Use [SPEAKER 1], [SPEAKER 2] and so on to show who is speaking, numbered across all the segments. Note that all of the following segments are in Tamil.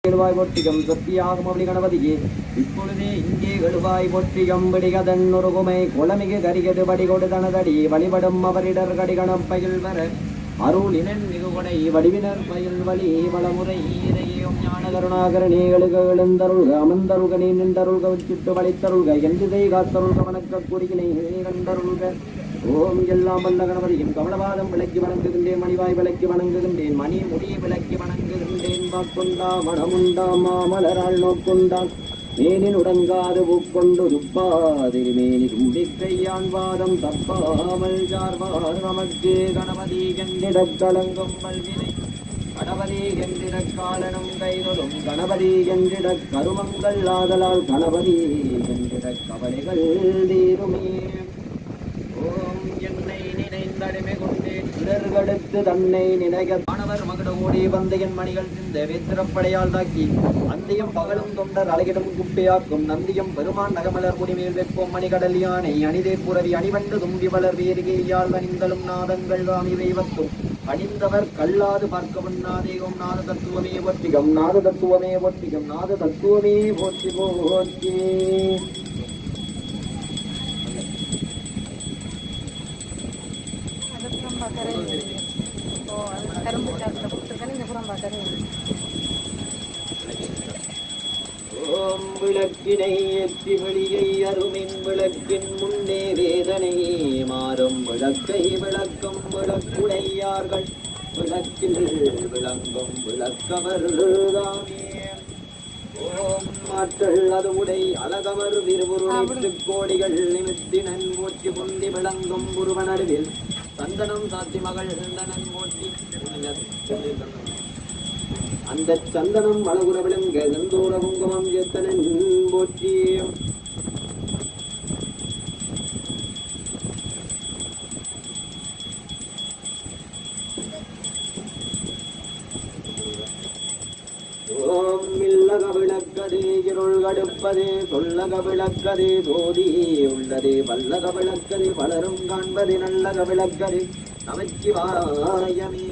[SPEAKER 1] எழுவாய் போற்றியம் சத்தியாகும் அப்படி கணபதியே இப்பொழுதே இங்கே எழுவாய் போற்றியம் பிடிகதன் ஒருகுமை குளமிகு கரிகது படிகொடு தனதடி வழிபடும் அவரிடர் கடிகணம் பயில் வர அருளினன் மிகுகொடை வடிவினர் பயில் வழி வளமுறை ஈரையும் ஞான கருணாகரணி எழுக எழுந்தருள்க அமர்ந்தருள்க நீ நின்றருள்க சுட்டு வழித்தருள்க எந்திதை காத்தருள்க வணக்க கூறியினை கண்டருள்க ஓம் எல்லாம் வல்ல கணபதியும் கமலபாதம் விளக்கி வணங்குகின்றேன் மணிவாய் விளக்கி வணங்குகின்றேன் மணி முடியை விளக்கி வணங்குகின்றேன் வாக்குண்டா மனமுண்டா மாமலரால் நோக்குண்டான் மேனின் உடங்காது பூக்கொண்டு துப்பாதிருமேனி தும்பிக்கையான் வாதம் தப்பாமல் ஜார்வார் நமக்கு கணபதி கண்டிடக் கலங்கும் மல்வினை கணபதி கண்டிடக் காலனும் கைதொடும் கணபதி கண்டிடக் கருமங்கள் ஆதலால் கணபதி கண்டிடக் கவலைகள் தீருமே ஓம் என்னை நினைந்தடிமை கொண்டேன் இடர்கடுத்து தன்னை நினைக மாணவர் மகடோடி வந்தையன் மணிகள் சிந்த வேத்திரப்படையால் தாக்கி அந்தியம் பகலும் தொண்டர் அழகிடம் குப்பையாக்கும் நந்தியம் பெருமான் நகமலர் முடிமேல் வெப்பம் மணிகடல் யானை அணிதே புறவி அணிவண்டு தும்பி வளர் வேறுகையால் அணிந்தலும் நாதங்கள் வாமிவை வத்தும் அணிந்தவர் கல்லாது பார்க்க முன்னாதேகம் நாத தத்துவமே போற்றிகம் நாத தத்துவமே போற்றிகம் நாத தத்துவமே போற்றி போற்றி ஓம் விளக்கினை எத்தி வெளியை அருமின் விளக்கின் முன்னே வேதனை மாறும் விளக்கை விளக்கும் விளக்குடையார்கள் விளக்கில் விளங்கும் விளக்கவர்தாமே ஓம் மாற்றல் அது உடை அழகவர் விருவுருணைத்து கோடிகள் நிமித்தினன் போற்றி பொந்தி விளங்கும் புருவனருவில் சந்தனம் சாத்தி மகள் சந்தனன் போற்றி அந்த சந்தனம் வளகுற விளங்க செந்தூர குங்குமம் எத்தனன் போற்றி ஓம் இல்லக விளக்கதே இருள் கடுப்பதே சொல்லக விளக்கதே சோதி உள்ளதே வல்லக விளக்கதே பலரும் காண்பதே நல்லக விளக்கதே நமச்சிவாயமே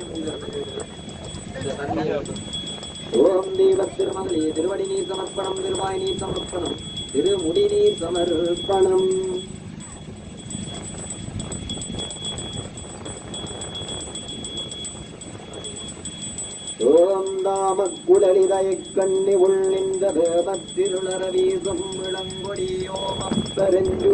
[SPEAKER 1] ஓம் தெய்வ திருமகளே திருவடி நீர் சமர்ப்பணம் திருவாய் நீர் சமர்ப்பணம் திருமுடி நீர் சமர்ப்பணம் ஓம் தாம குடலிதய கண்ணி உள்நின்ற தேவத்திருளர வீசும் விளங்கொடி ஓமம் பெருஞ்சுடமூமியாமீளமணி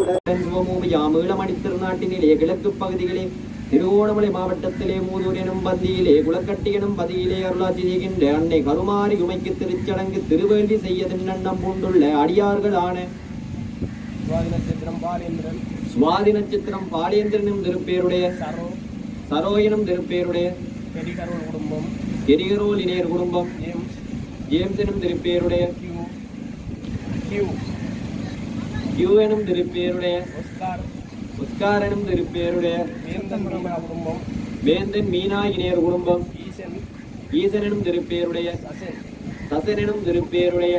[SPEAKER 1] திருநாட்டினிலே கிழக்கு பகுதிகளே திருவோணமலை மாவட்டத்திலே மூதூர் எனும் பந்தியிலே குளக்கட்டி எனும் பதியிலே அருளாட்சி செய்கின்ற அன்னை கருமாரி உமைக்கு திருச்சடங்கு திருவேள்வி செய்ய திண்ணம் பூண்டுள்ள அடியார்களான சுவாதி நட்சத்திரம் பாலியந்திரனும் திருப்பேருடைய சரோ எனும் திருப்பேருடைய எரிகரோல் இணையர் குடும்பம் ஜேம்ஸ் எனும் திருப்பேருடைய கியூ எனும் திருப்பேருடைய உஸ்கார் எனும் திருப்பேருடைய வேந்தன் மீனா இணையர் குடும்பம் ஈசன் எனும் திருப்பேருடைய சசன் எனும் திருப்பேருடைய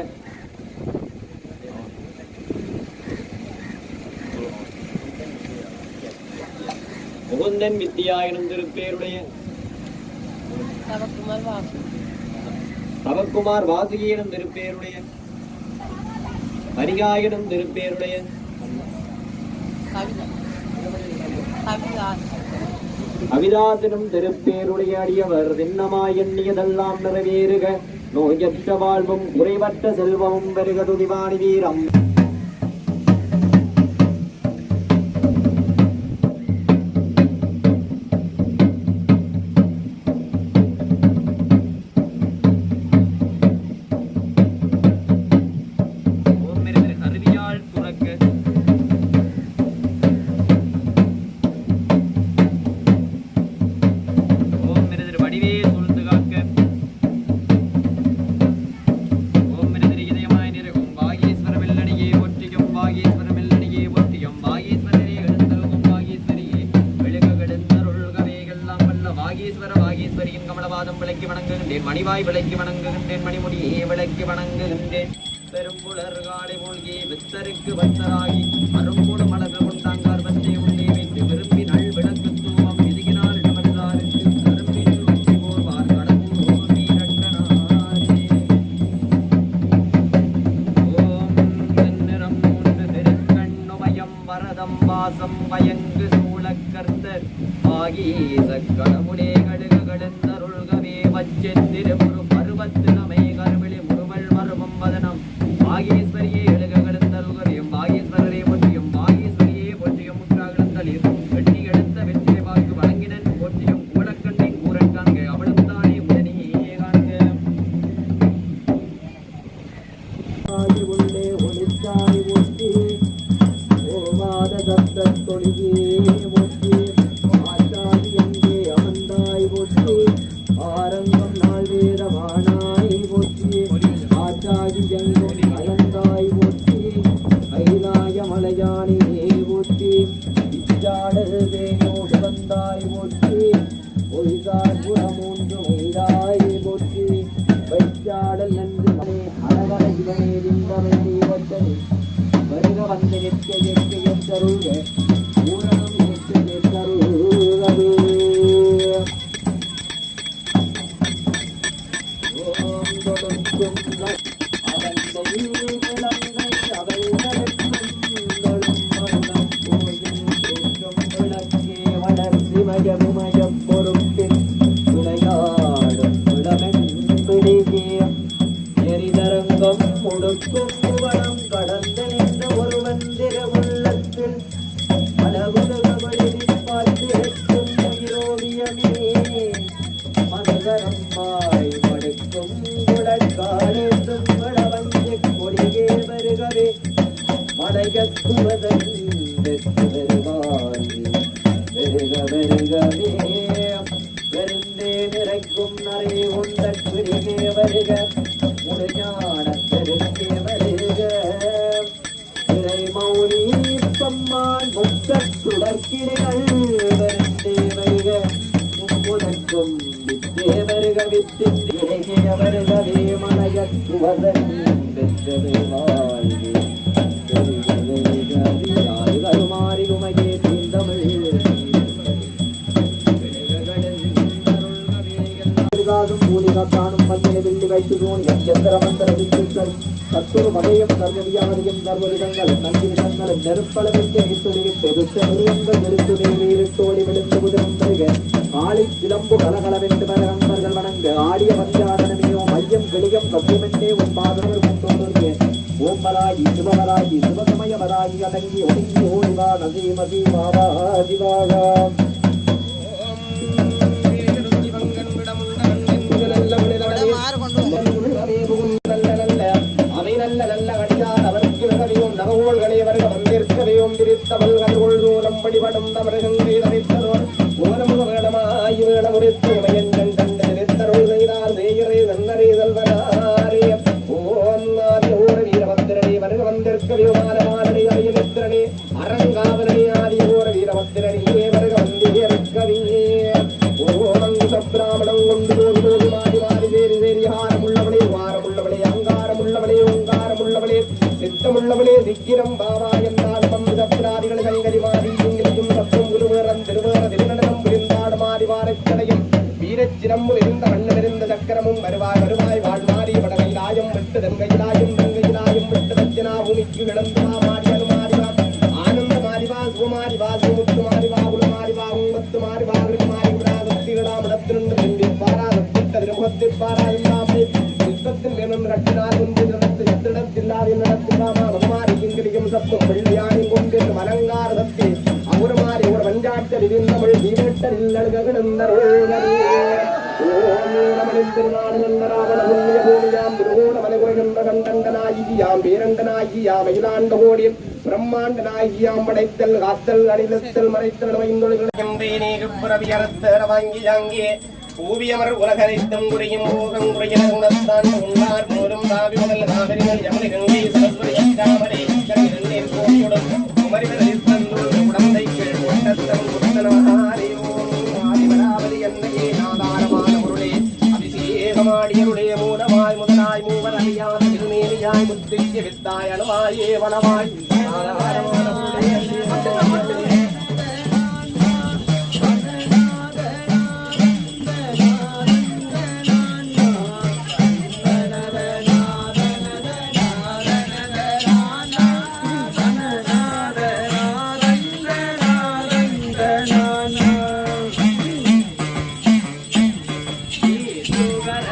[SPEAKER 1] முகுந்தன் வித்யா எனும் திருப்பேருடைய தவக்குமார் வாசுகி எனும் திருப்பேருடைய பரிகாயனும் திருப்பேருடைய அவிதாசனும் திருப்பேருடைய அடியவர் திண்ணமாய் எண்ணியதெல்லாம் நிறைவேறுக நோயற்ற வாழ்வும் குறைவற்ற செல்வமும் பெருக துதிவாணி வீரம் மணிவாய் விளக்கி வணங்குகின்றேன் மணிமுடியே விளக்கி வணங்குகின்றேன் பெரும்புலர் காலை மூழ்கி வித்தருக்கு வத்தராகி அரும்புடு மலர்கள் கொண்டாங்கார் வந்தே உள்ளே வைத்து விரும்பி நல் விளக்கு தூவம் விதிகினால் இடமல்லாருக்கு கரும்பின் போர்வார் கடவுள் வீரட்டனாரே திருமுரு பருவத்தினமை கருவிழி முருவல் மருமம் வதனம் பாகேஸ்வரியே எழுக கடந்தருகரையும் பாகேஸ்வரரே போற்றியும் பாகேஸ்வரியே போற்றியும் முற்றாகடந்தளிர் வெட்டி எடுத்த வெற்றிலை வாக்கு வழங்கினன் போற்றியும் கூடக்கண்ணை கூறன் காண்க அவளும் தானே உடனே காண்க உள்ளே ஒளித்தாய் ஒட்டி ஓவாத சப்த தொழிலே ஒட்டி ஆச்சாரி எங்கே அமர்ந்தாய் ஒட்டி ஆரங்கம் நாள் வேதமானாய் ஒட்டி ஆச்சாரி எங்கும் அலந்தாய் ஒட்டி கைலாய மலையானியே ஒட்டி இச்சாடல் வேயோடு வந்தாய் ஒட்டி ஒய்தார் புறமூன்று மைதாய் ஒட்டி வைச்சாடல் நன்று மலை அழகர சிவனே திந்தவனே ஒட்டனே வருக வந்து நிற்க நிற்க எத்தருக பூரணம் நிற்க நிற்கருகவே ஓம் தொடுக்கும் அவன் கிளங்கை அவர்களும் மரணம் கோயில் தோற்றும் விளக்கே வளர்ச்சி மயமுமய பொறுப்பில் துணையாடும் விடமென்பிடிகே எரிதரங்கம் கொடுக்கும் புவனம் கடந்த நின்ற ஒருவன் திரவுள்ளத்தில் அழகுதகவழில் பார்த்திருக்கும் உயிரோவியமே மனதரம்மாய் படுக்கும் குடக்காலேற்றும் வளவஞ்ச கொடியே வருகவே மலையத்துவதன் வெற்று வருவாய் வருக வருகவே வெறுந்தே நிறைக்கும் நரை உண்ட பிடிகே வருக முழுஞான பெருக்கே வருக இறை மௌனி பம்மான் முக்கத்துடற்கிடைகள் வருந்தே வருக முப்புதற்கும் வித்தே வருக வித்தின் இடைகே வருகவே மலையத்துவதன் வெற்றது வாழ்வே வருக வருகவே யாரு கருமாறி உமையே தீந்தமிழ் பூலிகாத்தானும் மஞ்சளை வெள்ளி வைத்து தோணியம் எந்திர மந்திர வித்துக்கள் சத்துரு மகையும் சர்வவியாதியும் சர்வவிதங்கள் நன்றி விதங்களும் நெருப்பளவிற்கு நிறுத்துளில் பெருத்த மிருகங்கள் நெருத்துடைய வீரிட்டோடி விழுந்து புதிரும் வருக காளி சிலம்பு கலகலவென்று வர நண்பர்கள் வணங்க ஆடிய மத்தியாதனமையோ மையம் கிளியம் கவ்யமென்றே உன் பாதவர் முன்னோருங்க ஓம்பராகி சிவவராகி சிவசமயவராகி அடங்கி ஒடுங்கி ஓடிவா நசீமதி மாவா சிவாகா அரங்காவலனி ஆரிய ஓர வீரபத்திரனியே வருக வந்திருக்கவே பிராமணம் கொண்டு போது போது மாறி மாறி வேறு வேறு ஹாரமுள்ளவளே வாரமுள்ளவளே அங்காரமுள்ளவளே ஓங்காரமுள்ளவளே சித்தமுள்ளவளே திக்கிரம் பாவா என்றால் பம்பிராதிகள் கைகறி மாறி இங்கிலியும் சத்தும் குருவேரம் திருவேர திருநடனம் புரிந்தாடு மாறி வாரக்கடையும் வீரச்சிரம்பு இருந்த வண்ணம் இருந்த சக்கரமும் வருவாய் வருவாய் வாழ்மாறி வடகையிலாயம் விட்டு தென்கையிலாயும் தென்கையிலாயும் விட்டு தச்சனா பூமிக்கு விளந்துமா மாறி அனுமாறிவா ஆனந்த மாறிவா சுகுமாரிவா சுமுத்து மாறிவா உளமாறிவா உங்கத்து மாறிவா மாறி இடத்திலிருந்து முகத்தில் பாராதில்லாமல் யுத்தத்தில் வேணும் ரட்டினார் ஒன்று நடத்து எத்திடத்தில்லாத நடத்துமாறி இங்கிலியும் சத்தும் வெள்ளியானின் கொண்டு அலங்காரத்தை அவர் மாறி ஒரு வஞ்சாட்டல் இருந்தவள் வீரட்டலில் திருநாளியாம் பேரண்டனாகியாம் மயிலாண்டகோடியில் பிரம்மாண்டனாகியாம் படைத்தல் காத்தல் அடிலத்தல் மறைத்தல் வாங்கியாங்கே ஊவியமர் உலகரைத்தம் குறையும் போகம் குறையின குணத்தான் உண்டார் போரும் தாவி முதல் காவிரிகள் யமுனை கங்கை சரஸ்வதி தாமரை கண்ணில் கோடியுடன் குமரிவரில் தந்தோடு உடந்தை கீழ் கொண்டத்தம் குத்தனாரியோம் ஆதிபராவதி என்னையே ஆதாரமான பொருளே அபிஷேகமாடியருடைய மூலமாய் முதலாய் மூவர் அறியாத திருமேனியாய் முத்திக்கு வித்தாய் அணுவாயே வனமாய் ஆதாரமான பொருளே Sugar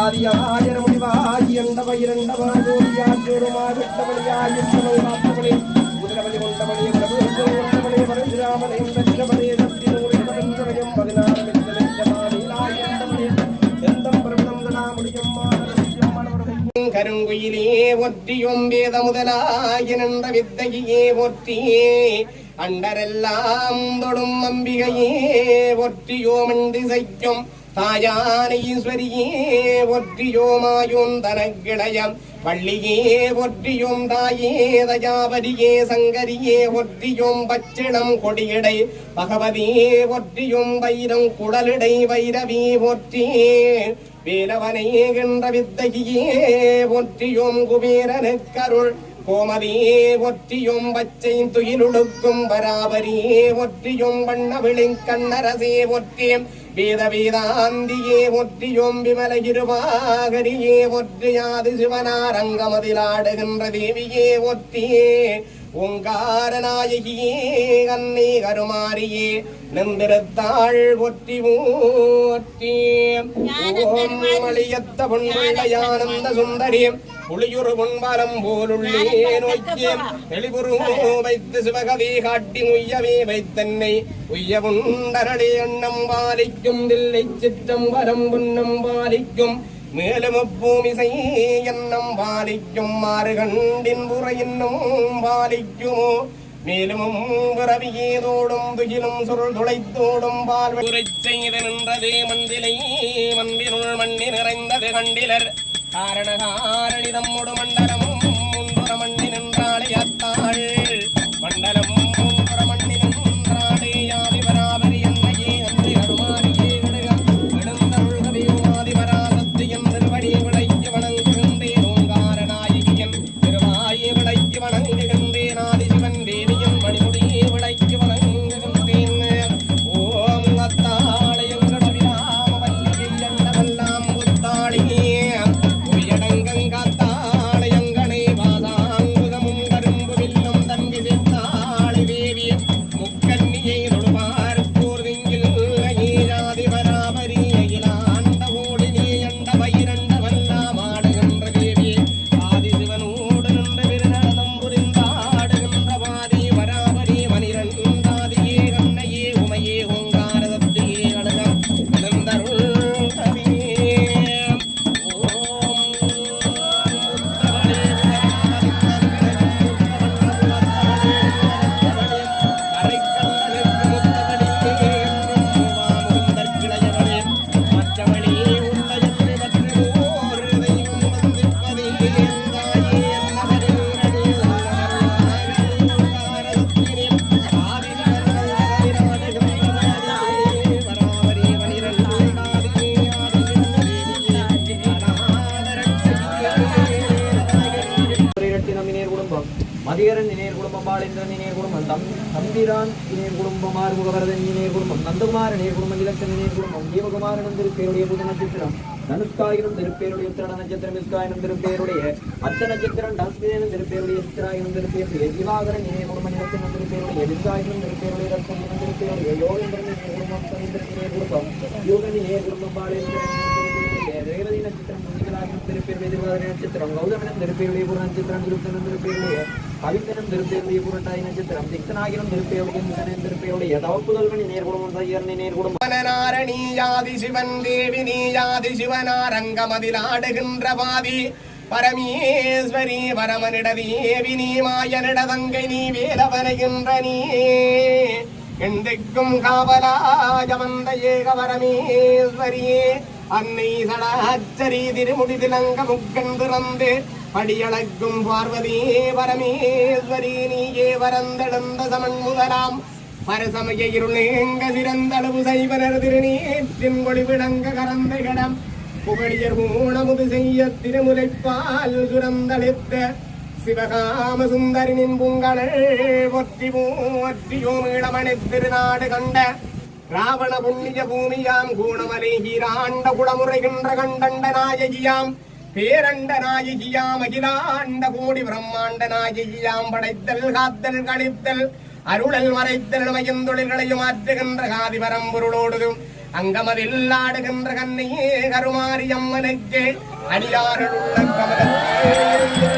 [SPEAKER 2] ஆதியாயிர முடிவாகி எண்டவ இரண்டவாயோடியாற்றொருமாவிட்டபடியாகி காத்தபடி குதிரபதி கொண்டபடி பிரபு கொண்டபடி பரசுராமனையும் தட்சிணபடி சக்தி நூறியம் 16 எந்தம் பிரபலம் தடா முடியும் கருங்குயிலே ஒற்றியும் வேத முதலாய நின்ற வித்தையே ஒற்றியே அண்டரெல்லாம் தொடும் அம்பிகையே ஒற்றியோ மண்டிசைக்கும் தாயான ஈஸ்வரியே ஒற்றியோமாயோன் தனக்கிளையம் வள்ளியே ஒற்றியோம் தாயே தயாவரியே சங்கரியே ஒற்றியோம் பச்சிளம் கொடியடை பகவதியே ஒற்றியோம் வைரம் குடலிடை வைரவி ஒற்றியே வேலவனை என்ற வித்தையே ஒற்றியோம் குபேரனுக்கருள் கோமதியே ஒற்றியும் பச்சை துயிலுடுக்கும் பராபரியே ஒற்றியும் வண்ணவிளிங் கண்ணரசே ஒற்றியும் வேத வேதாந்தியே ஒற்றியும் விமல இருவாகரியே ஒற்றியாது சிவனாரங்கமதிலாடுகின்ற தேவியே ஒற்றியே ஓங்கார நாயகியே அன்னை கருமாரியே நந்திரத்தாள் ஒற்றி ஓற்றி ஓம் மளியத்த பொன்வளையானந்த சுந்தரியம் புளியுறு பொன்பாலம் போலுள்ளே நோக்கியம் தெளிவுரு வைத்து சிவகவி காட்டி உய்யவே வைத்தன்னை உய்ய புண்டரளே எண்ணம் பாலிக்கும் தில்லை சிற்றம் வரம் புன்னம் பாலிக்கும் மேலும் பூமிசை எண்ணம் பாலிக்கும் மாறு கண்டின் புறையின்னும் பாலிக்குமோ மேலும் பிறவியேதோடும் துகிலும் சுருள் துளைத்தோடும் பால் செய்து நின்றதே மந்திலை மந்தினுள் மண்ணி நிறைந்தது கண்டிலர் காரண காரணி தம்முடு மண்டலம் முன்புற மண்ணி நின்றாளே அத்தாள் மண்டலம் முன்புற மண்ணி நின்றாளே யாதி பராபரி என்னையே அன்னை கருமாரியே எழுந்தருள் கவியுமாதி பராசத்து என் திருவடி விளைக்கு வணங்குகின்றேன் ஓங்கார நாயகியன் திருவாயை விளைக்கு வணங்குகின்றேன் ஆதி சிவன் தேவியின் மணிமுடியை விளைக்கு வணங்குகின்றேன் ஓம் அத்தாளை எங்கள் அபிராம வல்லியை எண்ணவெல்லாம் புத்தாளியே காத்தாளையங்கனை வாதாங்குதமும் கரும்பு வில்லும் தங்கி செத்தாளி தேவி முக்கன்னியை தொழுவார் போர்திங்கில் ஈராதி பராபரி அகிலாண்ட ஓடி நீ அண்ட பயிரண்ட வல்லாம் ஆடுகின்ற தேவி ஆதி சிவனோடு நின்ற விருநடம் புரிந்தாடுகின்ற பாதி பராபரி மணிரண்டாதியே கண்ணையே உமையே ஓங்காரதத்தியே அழகம் எழுந்தருள் மதிகரன் இணையர் குடும்பம் பாலேந்திரன் இணையர் குடும்பம் தம்பிரான் இணையர் குடும்பம் ஆறுமுகவரதன் இணையர் குடும்பம் நந்தகுமார் இணையர் குடும்பம் இலக்கன் இணையர் குடும்பம் ஜீவகுமாரனும் திருப்பேருடைய புத நட்சத்திரம் தனுஷ்காயினும் திருப்பேருடைய உத்திர நட்சத்திரம் இஸ்காயினும் திருப்பேருடைய அத்த நட்சத்திரம் டாஸ்திரனும் திருப்பேருடைய சித்திராயினும் திருப்பேருடைய திவாகரன் இணையர் குடும்பம் இலக்கனும் திருப்பேருடைய விசாயினும் திருப்பேருடைய ரத்தனும் திருப்பேருடைய யோகேந்திரன் இணையர் குடும்பம் சந்திரன் இணையர் குடும்பம் யோகன் இணையர் குடும்பம் பாலேந்திரன் ரேவதி நட்சத்திரம் திருப்பேருடைய திருவாதிரை நட்சத்திரம் கௌதமனம் திருப்பேருடைய புற நட்சத்திரம் திருத்தனம் திருப்பேருடைய கவித்தனம் திருப்பேருடைய புரட்டாய் நட்சத்திரம் திக்தனாகிரம் திருப்பேருடைய முகனன் திருப்பேருடைய தவப்புதல்வன் நேர் குடும்பம் சையர் நேர் குடும்பம் நாரணீயாதி சிவன் தேவி நீயாதி சிவனாரங்கமதிலாடுகின்ற பாதி பரமேஸ்வரி பரமனிடதேவி நீ மாயனிடதங்கை நீ வேலவனைகின்ற நீ எந்தைக்கும் காவலாய வந்த ஏக பரமேஸ்வரியே அன்னை சடாச்சரி திருமுடி திலங்க முக்கன் திறந்து படியளக்கும் பார்வதி பரமேஸ்வரி நீயே வரந்தெழுந்த சமன் முதலாம் பரசமய இருளேங்க சிறந்தளவு செய்வனர் திருநீற்றின் கொடி விளங்க கரந்தை கடம் புகழியர் ஊனமுது செய்ய திருமுலைப்பால் சுரந்தளித்த சிவகாம சுந்தரினின் பூங்கடல் ஒற்றி போற்றியோமிளமணி திருநாடு கண்ட ராவண புண்ணிய பூமியாம் கூணமலை ஹீராண்ட குடமுறைகின்ற கண்டண்ட நாயகியாம் பேரண்ட நாயகியாம் அகிலாண்ட கோடி பிரம்மாண்ட நாயகியாம் படைத்தல் காத்தல் கழித்தல் அருளல் மறைத்தல் மயந்தொழில்களையும் ஆற்றுகின்ற காதி பரம்பொருளோடு
[SPEAKER 3] அங்கமதில் ஆடுகின்ற கண்ணையே கருமாரியம்மனுக்கு அடியார்கள் உள்ள கமலத்தே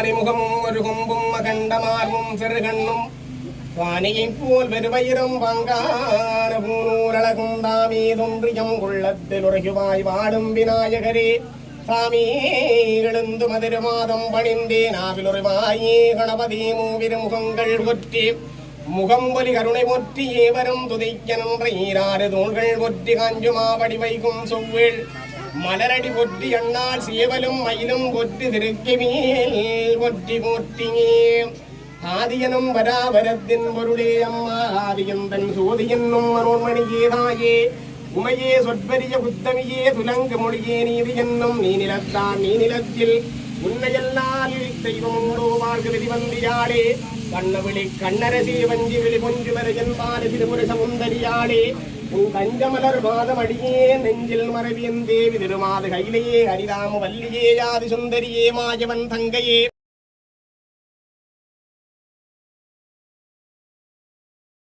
[SPEAKER 3] ஆரிமுகமும் ஒரு கொம்பும் அகண்டமார்பும் சிறுகண்ணும் வாணியைப் போல் பெருவயிரும் பங்கான பூநூரழகும் தாமே தொன்றியம் உள்ளத்தில் உரையுவாய் வாடும் விநாயகரே சாமி எழுந்து மதுரமாதம் பணிந்தேன் ஆவிலுரைவாயே கணபதி மூவிருமுகங்கள் ஒற்றி முகம்பொலி கருணை ஒற்றி ஏவரும் துதைக்கனன்ற ஈராறு தோள்கள் ஒற்றி காஞ்சுமாவடி வைகும் சொவ்வேள் மலரடி ஒற்றி அண்ணால் சேவலும் மயிலும் ஒற்றி திருக்கவியல் ஒற்றி போற்றியே ஆதியனும் வராவரத்தின் பொருளே அம்மா ஆதியன் தன் சோதி என்னும் அருண்மணியே தாயே உமையே சொற்பரிய புத்தமியே துலங்கு மொழியே நீதி என்னும் நீ நிலத்தான் நீ நிலத்தில் உன்னையெல்லாம் தெய்வம் உண்டோ வாழ்க வெளிவந்தியாளே கண்ணவிழி கண்ணரசி வஞ்சி வெளி கொஞ்சு வரையன் பாடு திருமுறை சமுந்தரியாளே உன் கஞ்சமலர் மாதம் அடியே நெஞ்சில் மரவியன் தேவி திருமாது கையிலேயே ஹரிராம வல்லியே யாதி சுந்தரியே மாயவன் தங்கையே